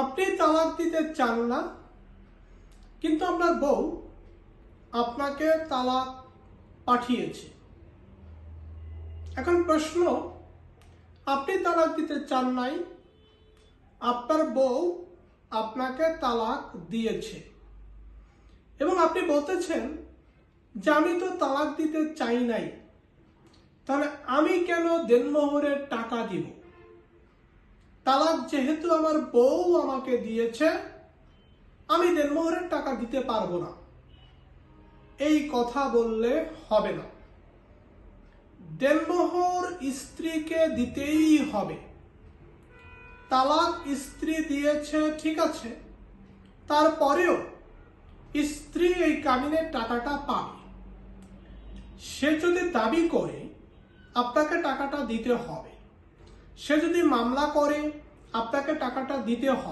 আপনি তালাক দিতে চান না, কিন্তু আপনার বউ আপনাকে তালাক পাঠিয়েছে। এখন প্রশ্ন, আপনি তালাক দিতে চান নাই, আপনার বউ আপনাকে তালাক দিয়েছে এবং আপনি বলতেছেন যে আমি তো তালাক দিতে চাই নাই, তাহলে আমি কেন দেনমোহরের টাকা দিব? তালাক যেহেতু আমার বউ আমাকে দিয়েছে, আমি দেনমোহরের টাকা দিতে পারবো না, এই কথা বললে হবে না। দেনমোহর স্ত্রীকে দিতেই হবে। তালাক স্ত্রী দিয়েছে ঠিক আছে, তারপরেও স্ত্রী এই কাবিনের টাকাটা পাবে। সে যদি দাবি করে আপনাকে টাকাটা দিতে হবে, সে যদি মামলা করে আপনাকে টাকাটা দিতে হবে।